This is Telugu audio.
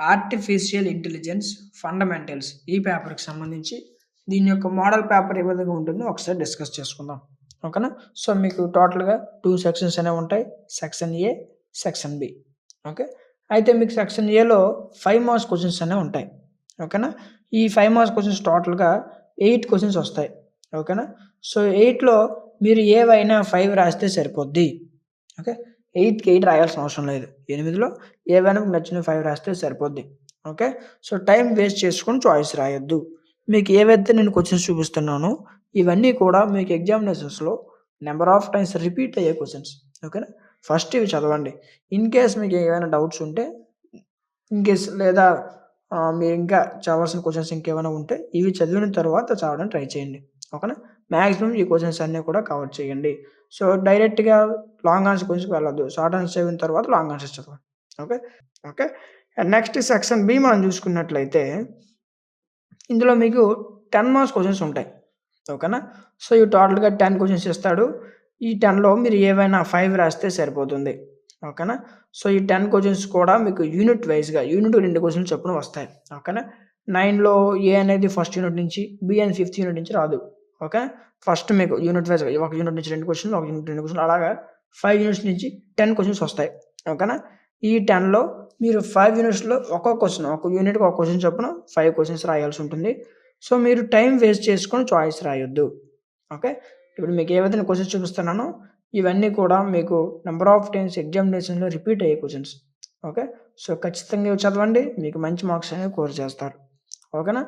ఆర్టిఫిషియల్ ఇంటెలిజెన్స్ ఫండమెంటల్స్ ఈ పేపర్కి సంబంధించి దీని యొక్క మోడల్ పేపర్ ఏ విధంగా ఉంటుందో ఒకసారి డిస్కస్ చేసుకుందాం. ఓకేనా? సో మీకు టోటల్గా 2 సెక్షన్స్ అనేవి ఉంటాయి. Section A, section B. Okay. అయితే మీకు సెక్షన్ ఏలో 5 మార్క్స్ క్వశ్చన్స్ అనేవి ఉంటాయి. ఓకేనా? ఈ 5 మార్క్స్ క్వశ్చన్స్ టోటల్గా 8 క్వశ్చన్స్ వస్తాయి. ఓకేనా? సో 8లో మీరు ఏవైనా 5 రాస్తే సరిపోద్ది. ఓకే. 8కి 8 రాయాల్సిన అవసరం లేదు. 8లో ఏవైనా మీకు నచ్చినవి 5 రాస్తే సరిపోద్ది. ఓకే. సో టైం వేస్ట్ చేసుకొని చాయిస్ రాయొద్దు. మీకు ఏవైతే నేను క్వశ్చన్స్ చూపిస్తున్నానో ఇవన్నీ కూడా మీకు ఎగ్జామినేషన్స్‌లో నంబర్ ఆఫ్ టైమ్స్ రిపీట్ అయ్యే క్వశ్చన్స్. ఓకేనా? ఫస్ట్ ఇవి చదవండి. ఇన్ కేస్ మీకు ఏమైనా డౌట్స్ ఉంటే ఇన్ కేస్ లేదా మీరు ఇంకా చదవాల్సిన క్వశ్చన్స్ ఇంకేమైనా ఉంటే ఇవి చదివిన తర్వాత చదవడానికి ట్రై చేయండి. ఓకేనా? మాక్సిమం ఈ క్వశ్చన్స్ అన్నీ కూడా కవర్ చేయండి. సో డైరెక్ట్‌గా లాంగ్ ఆన్సర్ క్వశ్చన్స్‌కి వెళ్ళొద్దు. షార్ట్ ఆన్సర్ చదివిన తర్వాత లాంగ్ ఆన్సర్స్ చదవండి. Okay. Okay. And next section B మనం చూసుకున్నట్లయితే ఇందులో మీకు 10 మార్క్స్ క్వశ్చన్స్ ఉంటాయి. ఓకేనా? సో ఇవి టోటల్‌గా 10 క్వశ్చన్స్ ఇస్తాడు. ఈ 10లో మీరు ఏవైనా 5 రాస్తే సరిపోతుంది. ఓకేనా? సో ఈ 10 క్వశ్చన్స్ కూడా మీకు యూనిట్ వైస్‌గా యూనిట్‌కి 2 క్వశ్చన్లు చొప్పున వస్తాయి. ఓకేనా? 9లో ఏ అనేది ఫస్ట్ యూనిట్ నుంచి, బి అనేది ఫిఫ్త్ యూనిట్ నుంచి రాదు. ఓకే. ఫస్ట్ మీకు యూనిట్ వైస్‌గా ఒక యూనిట్ నుంచి 2 క్వశ్చన్లు, ఒక యూనిట్ 2 క్వశ్చన్లు అలాగా 5 యూనిట్స్ నుంచి 10 క్వశ్చన్స్ వస్తాయి. ఓకేనా? ఈ 10లో మీరు 5 యూనిట్స్‌లో ఒక్కో క్వశ్చన్, ఒక యూనిట్‌కి ఒక క్వశ్చన్ చొప్పున 5 క్వశ్చన్స్ రాయాల్సి ఉంటుంది. సో మీరు టైం వేస్ట్ చేసుకొని చాయిస్ రాయొద్దు. ఓకే. ఇప్పుడు మీకు ఏవైతే నేను క్వశ్చన్స్ చూపిస్తున్నానో ఇవన్నీ కూడా మీకు నంబర్ ఆఫ్ టైమ్స్ ఎగ్జామినేషన్‌లో రిపీట్ అయ్యే క్వశ్చన్స్. ఓకే. సో ఖచ్చితంగా ఇవి చదవండి. మీకు మంచి మార్క్స్ అనేవి స్కోర్ చేస్తారు. ఓకేనా?